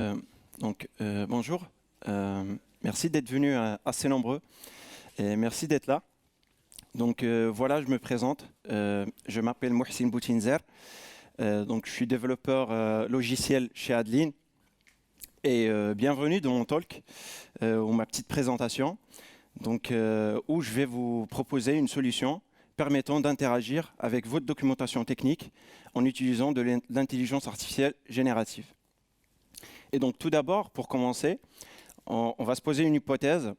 Euh, Bonjour. Merci d'être venus assez nombreux et merci d'être là. Voilà, je me présente. Je m'appelle Mohsin Boutinzer. Je suis développeur logiciel chez Adeline et bienvenue dans mon talk ou ma petite présentation. Où je vais vous proposer une solution permettant d'interagir avec votre documentation technique en utilisant de l'intelligence artificielle générative. Et donc tout d'abord, pour commencer, on va se poser une hypothèse.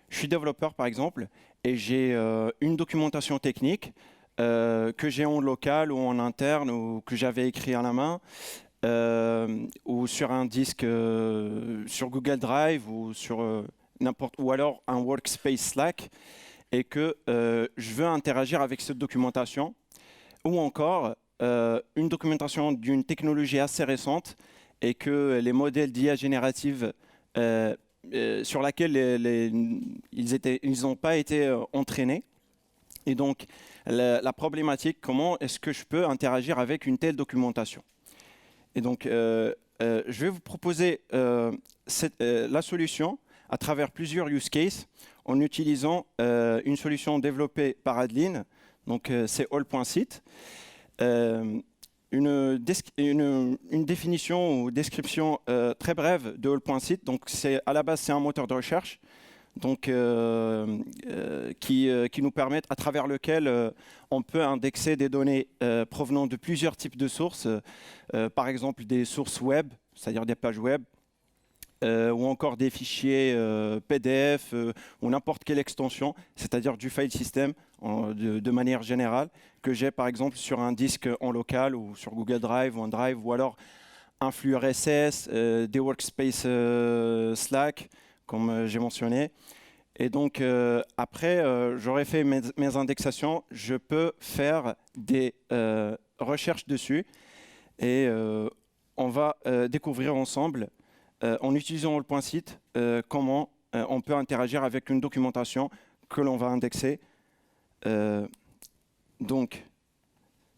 Je suis développeur par exemple et j'ai une documentation technique que j'ai en local ou en interne ou que j'avais écrit à la main ou sur un disque sur Google Drive ou sur ou alors un workspace Slack et que je veux interagir avec cette documentation ou encore une documentation d'une technologie assez récente et que les modèles d'IA générative sur laquelle ils n'ont pas été entraînés. Et donc, la problématique, comment est-ce que je peux interagir avec une telle documentation? Et donc, je vais vous proposer la solution à travers plusieurs use cases en utilisant une solution développée par Adeline. Donc, c'est all.site. Une définition ou description très brève de all.site. Donc, à la base, c'est un moteur de recherche qui nous permet, à travers lequel on peut indexer des données provenant de plusieurs types de sources, par exemple des sources web, c'est-à-dire des pages web, ou encore des fichiers PDF ou n'importe quelle extension, c'est-à-dire du file system de manière générale, que j'ai par exemple sur un disque en local ou sur Google Drive ou OneDrive, ou alors un flux RSS, des workspace Slack, comme j'ai mentionné. Et donc après, j'aurais fait mes indexations, je peux faire des recherches dessus et on va découvrir ensemble en utilisant all.site, comment on peut interagir avec une documentation que l'on va indexer.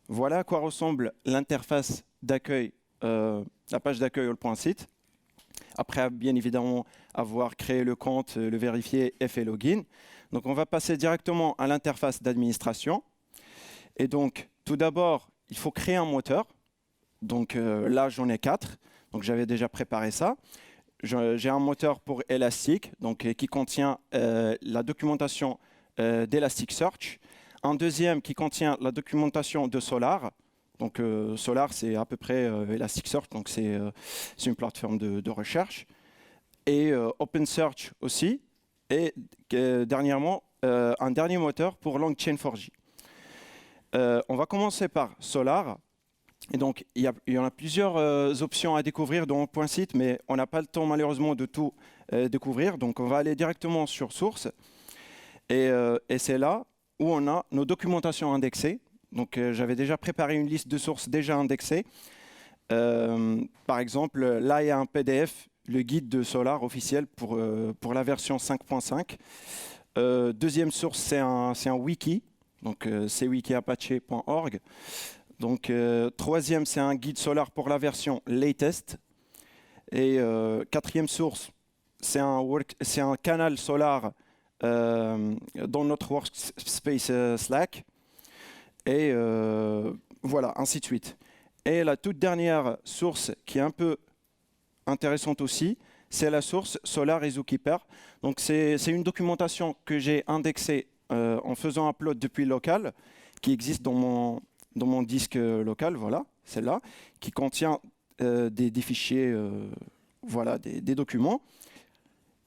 Voilà à quoi ressemble l'interface d'accueil, la page d'accueil all.site. Après, bien évidemment, avoir créé le compte, le vérifier et fait login. Donc, on va passer directement à l'interface d'administration. Et donc, tout d'abord, il faut créer un moteur. Donc là, j'en ai 4. Donc, j'avais déjà préparé ça. J'ai un moteur pour Elastic, qui contient la documentation d'Elasticsearch. Un deuxième qui contient la documentation de Solar. Donc Solar, c'est à peu près Elasticsearch, donc c'est une plateforme de recherche. Et OpenSearch aussi. Et dernièrement, un dernier moteur pour LangChain4j. On va commencer par Solar. Et donc, il y en a plusieurs options à découvrir dans all.site, mais on n'a pas le temps malheureusement de tout découvrir. Donc, on va aller directement sur Source. Et c'est là où on a nos documentations indexées. Donc, j'avais déjà préparé une liste de sources déjà indexées. Par exemple, là, il y a un PDF, le guide de Solar officiel pour la version 5.5. Deuxième source, c'est un wiki. Donc, c'est wikiapache.org. Donc, troisième, c'est un guide Solar pour la version latest. Et quatrième source, c'est un canal Solar dans notre workspace Slack. Et voilà, ainsi de suite. Et la toute dernière source qui est un peu intéressante aussi, c'est la source Solar et Zookeeper. Donc, c'est une documentation que j'ai indexée en faisant upload depuis local, qui existe dans mon disque local, voilà, celle-là, qui contient des fichiers, voilà, des documents.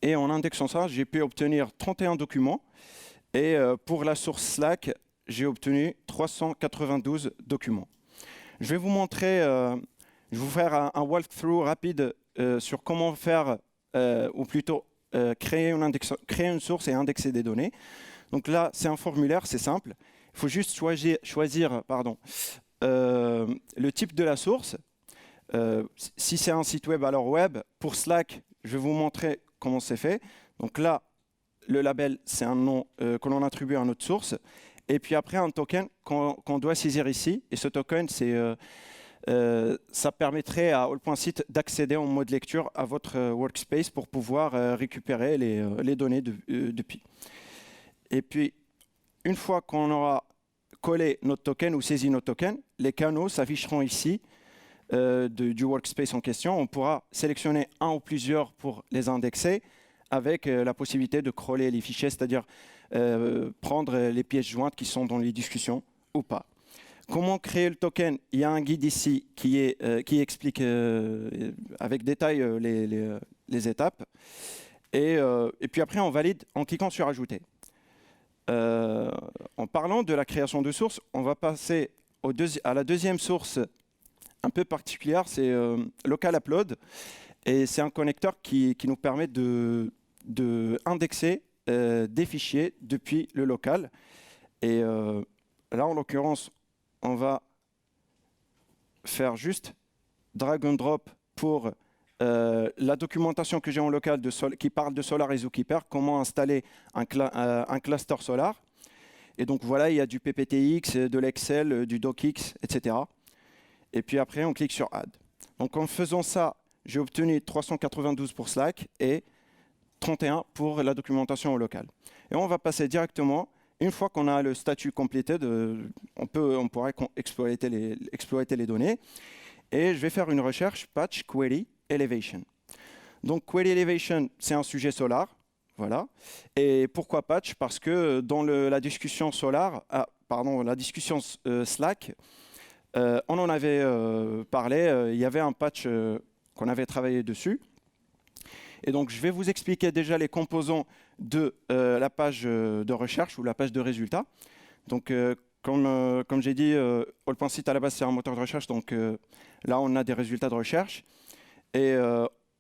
Et en indexant ça, j'ai pu obtenir 31 documents. Et pour la source Slack, j'ai obtenu 392 documents. Je vais vous montrer, je vais vous faire un walkthrough rapide sur comment faire, ou plutôt créer une source et indexer des données. Donc là, c'est un formulaire, c'est simple. Il faut juste choisir le type de la source. Si c'est un site web, alors web. Pour Slack, je vais vous montrer comment c'est fait. Donc là, le label, c'est un nom que l'on attribue à notre source. Et puis après, un token qu'on doit saisir ici. Et ce token, c'est ça permettrait à All.Site d'accéder en mode lecture à votre workspace pour pouvoir récupérer les données depuis. Et puis, une fois qu'on aura collé notre token ou saisi notre token, les canaux s'afficheront ici du workspace en question. On pourra sélectionner un ou plusieurs pour les indexer avec la possibilité de crawler les fichiers, c'est-à-dire prendre les pièces jointes qui sont dans les discussions ou pas. Comment créer le token? Il y a un guide ici qui explique avec détail les étapes. Et puis après, on valide en cliquant sur « Ajouter ». En parlant de la création de sources, on va passer à la deuxième source un peu particulière, c'est Local Upload. Et c'est un connecteur qui nous permet de indexer des fichiers depuis le local. Et là, en l'occurrence, on va faire juste drag and drop pour la documentation que j'ai en local qui parle de Solar et Zookeeper, comment installer un cluster Solar. Et donc voilà, il y a du PPTX, de l'Excel, du DocX, etc. Et puis après, on clique sur Add. Donc en faisant ça, j'ai obtenu 392 pour Slack et 31 pour la documentation au local. Et on va passer directement, une fois qu'on a le statut complété, on pourrait exploiter les données. Et je vais faire une recherche patch query elevation. Donc query elevation, c'est un sujet Solar. Voilà. Et pourquoi patch? Parce que dans la discussion la discussion Slack, on en avait parlé, il y avait un patch qu'on avait travaillé dessus. Et donc, je vais vous expliquer déjà les composants de la page de recherche ou la page de résultats. Donc, comme j'ai dit, All.Site à la base, c'est un moteur de recherche. Donc, là, on a des résultats de recherche. Et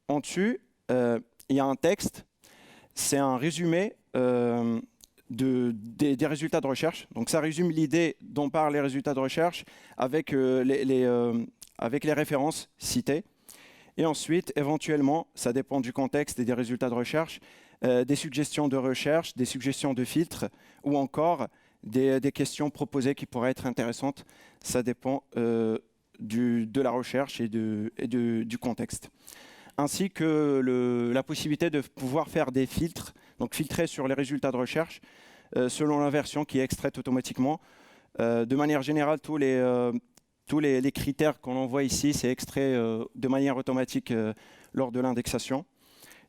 en dessus, il y a un texte. C'est un résumé des résultats de recherche. Donc, ça résume l'idée dont parlent les résultats de recherche avec les références citées. Et ensuite, éventuellement, ça dépend du contexte et des résultats de recherche, des suggestions de recherche, des suggestions de filtres ou encore des questions proposées qui pourraient être intéressantes. Ça dépend de la recherche et du contexte. Ainsi que la possibilité de pouvoir faire des filtres, donc filtrer sur les résultats de recherche selon la version qui est extraite automatiquement. De manière générale, tous les critères qu'on envoie ici, c'est extrait de manière automatique lors de l'indexation.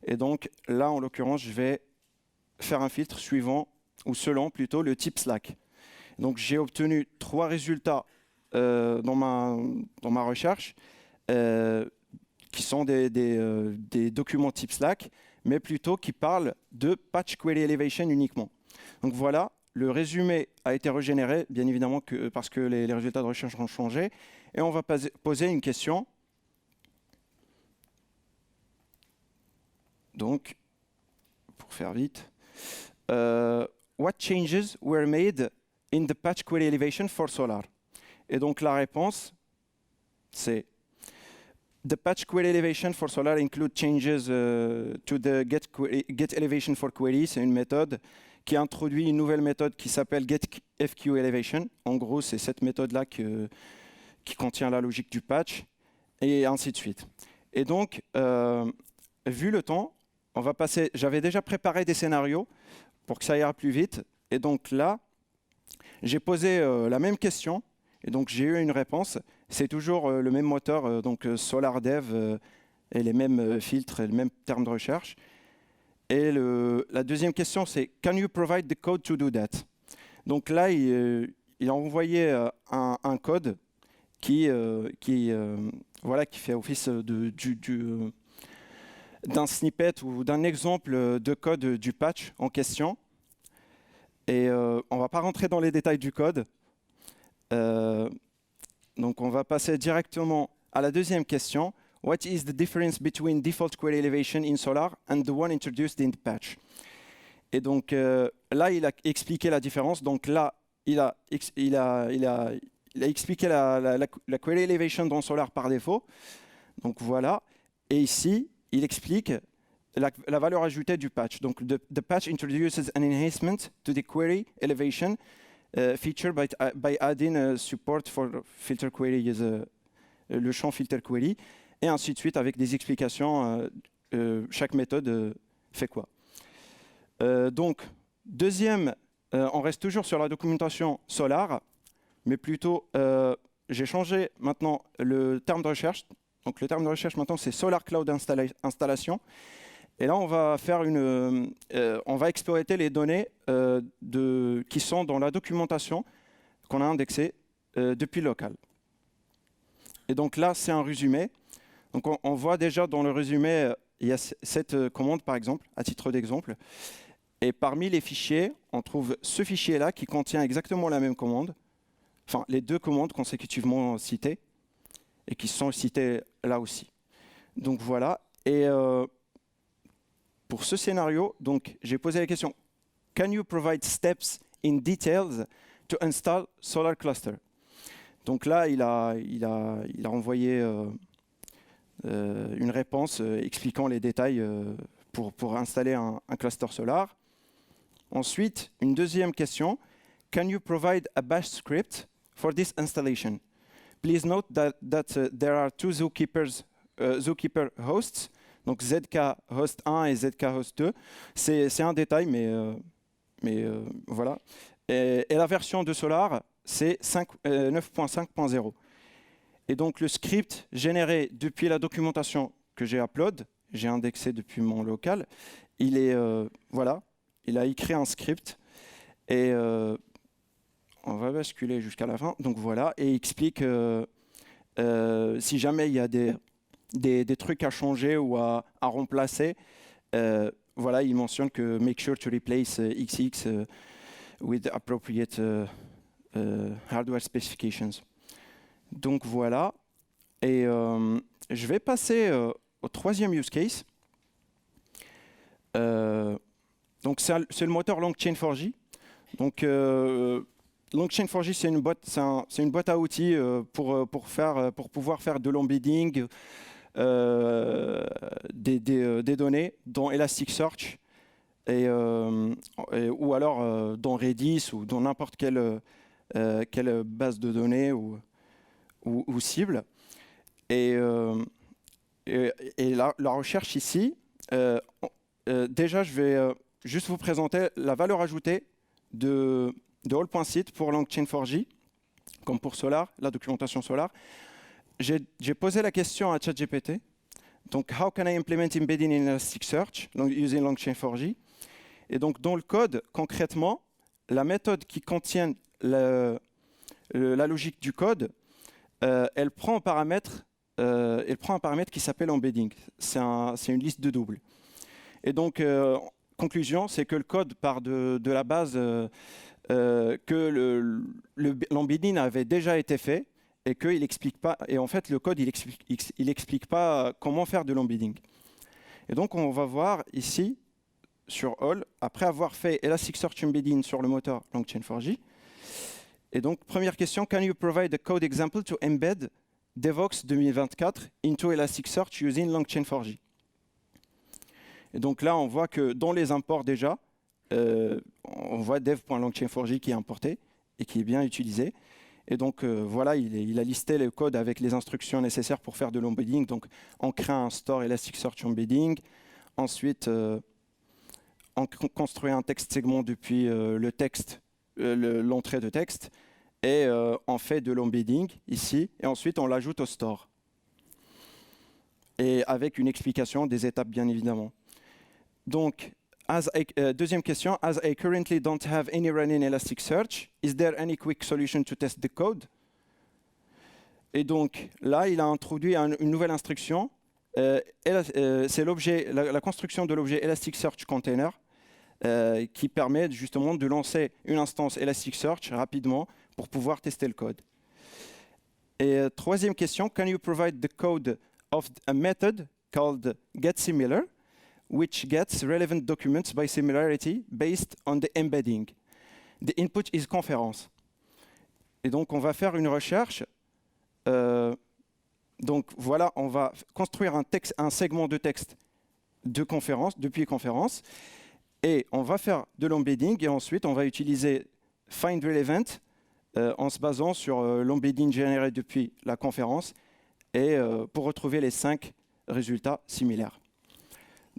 Et donc là, en l'occurrence, je vais faire un filtre selon plutôt le type Slack. Donc j'ai obtenu 3 résultats dans ma recherche qui sont des documents type Slack, mais plutôt qui parlent de patch query elevation uniquement. Donc voilà. Le résumé a été régénéré, bien évidemment, parce que les résultats de recherche ont changé. Et on va poser une question. Donc, pour faire vite, what changes were made in the patch query elevation for Solar? Et donc, la réponse, c'est the patch query elevation for Solar include changes to the get elevation for query. C'est une méthode qui introduit une nouvelle méthode qui s'appelle getFQElevation. En gros, c'est cette méthode-là qui contient la logique du patch, et ainsi de suite. Et donc, vu le temps, on va passer. J'avais déjà préparé des scénarios pour que ça ira plus vite. Et donc là, j'ai posé la même question, et donc j'ai eu une réponse. C'est toujours le même moteur, donc SolarDev, et les mêmes filtres, et les mêmes termes de recherche. Et la deuxième question, c'est « Can you provide the code to do that ?» Donc là, il a envoyé un code qui fait office d'un snippet ou d'un exemple de code du patch en question. Et on ne va pas rentrer dans les détails du code. Donc on va passer directement à la deuxième question. What is the difference between default query elevation in Solar and the one introduced in the patch? Et donc là, il a expliqué la différence. Donc là, il a expliqué la query elevation dans Solar par défaut. Donc voilà. Et ici, il explique la valeur ajoutée du patch. Donc the patch introduces an enhancement to the query elevation feature by adding support for filter query le champ filter query, et ainsi de suite avec des explications. Chaque méthode fait quoi. Donc, deuxième, on reste toujours sur la documentation Solar, mais plutôt, j'ai changé maintenant le terme de recherche. Donc, le terme de recherche maintenant, c'est Solar Cloud Installation. Et là, on va faire on va exploiter les données qui sont dans la documentation qu'on a indexée depuis le local. Et donc là, c'est un résumé. Donc, on voit déjà dans le résumé, il y a cette commande, par exemple, à titre d'exemple. Et parmi les fichiers, on trouve ce fichier-là qui contient exactement la même commande. Enfin, les deux commandes consécutivement citées et qui sont citées là aussi. Donc voilà. Et pour ce scénario, donc j'ai posé la question Can you provide steps in details to install Solar Cluster? Donc là, il a envoyé une réponse expliquant les détails pour installer un cluster Solar. Ensuite, une deuxième question Can you provide a bash script for this installation? Please note that there are two Zookeeper hosts, donc ZK host 1 et ZK host 2. C'est un détail, mais voilà. Et la version de Solar, c'est 9.5.0. Et donc le script généré depuis la documentation que j'ai indexé depuis mon local, il est voilà, il a écrit un script et on va basculer jusqu'à la fin. Donc voilà, et il explique si jamais il y a des trucs à changer ou à remplacer. Voilà, il mentionne que make sure to replace XX with appropriate hardware specifications. Donc voilà, et je vais passer au troisième use case. Donc c'est le moteur LongChain4j. Donc LongChain4j, c'est une boîte à outils pour pouvoir faire de l'embedding des données dans Elasticsearch ou alors dans Redis ou dans n'importe quelle base de données ou cible. Et la recherche ici, déjà je vais juste vous présenter la valeur ajoutée de All.Site pour LongChain4j, comme pour Solar, la documentation Solar. J'ai posé la question à ChatGPT. Donc, how can I implement embedding in Elasticsearch using LongChain4j? Et donc, dans le code, concrètement, la méthode qui contient la logique du code, elle prend un paramètre qui s'appelle embedding. C'est une liste de doubles. Et donc, conclusion, c'est que le code part de la base que l'embedding avait déjà été fait et qu'il explique pas. Et en fait, le code, il explique pas comment faire de l'embedding. Et donc, on va voir ici sur All, après avoir fait Elasticsearch Embedding sur le moteur LongChain4j. Et donc, première question, can you provide a code example to embed Devoxx 2024 into Elasticsearch using LongChain4j? Et donc là, on voit que dans les imports déjà, on voit dev.longchain4j qui est importé et qui est bien utilisé. Et donc voilà, il a listé le code avec les instructions nécessaires pour faire de l'embedding. Donc on crée un store Elasticsearch Embedding. Ensuite, on construit un texte segment depuis le texte, l'entrée de texte. Et on fait de l'embedding ici. Et ensuite, on l'ajoute au store. Et avec une explication des étapes, bien évidemment. Donc, deuxième question, as I currently don't have any running Elasticsearch, is there any quick solution to test the code? Et donc, là, il a introduit une nouvelle instruction. C'est la construction de l'objet Elasticsearch Container qui permet justement de lancer une instance Elasticsearch rapidement pour pouvoir tester le code. Et troisième question, can you provide the code of a method called getSimilar, which gets relevant documents by similarity based on the embedding. The input is conférence. Et donc, on va faire une recherche. Donc, voilà, on va construire un segment de texte de conférence, depuis conférence, et on va faire de l'embedding, et ensuite, on va utiliser find relevant en se basant sur l'embedding généré depuis la conférence, et pour retrouver les 5 résultats similaires.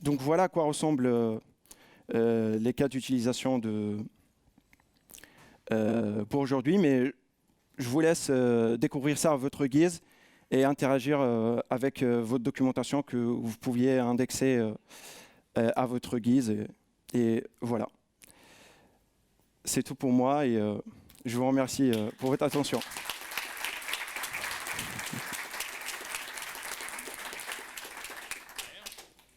Donc voilà à quoi ressemblent les cas d'utilisation pour aujourd'hui, mais je vous laisse découvrir ça à votre guise et interagir avec votre documentation que vous pouviez indexer à votre guise. Et voilà. C'est tout pour moi et je vous remercie pour votre attention.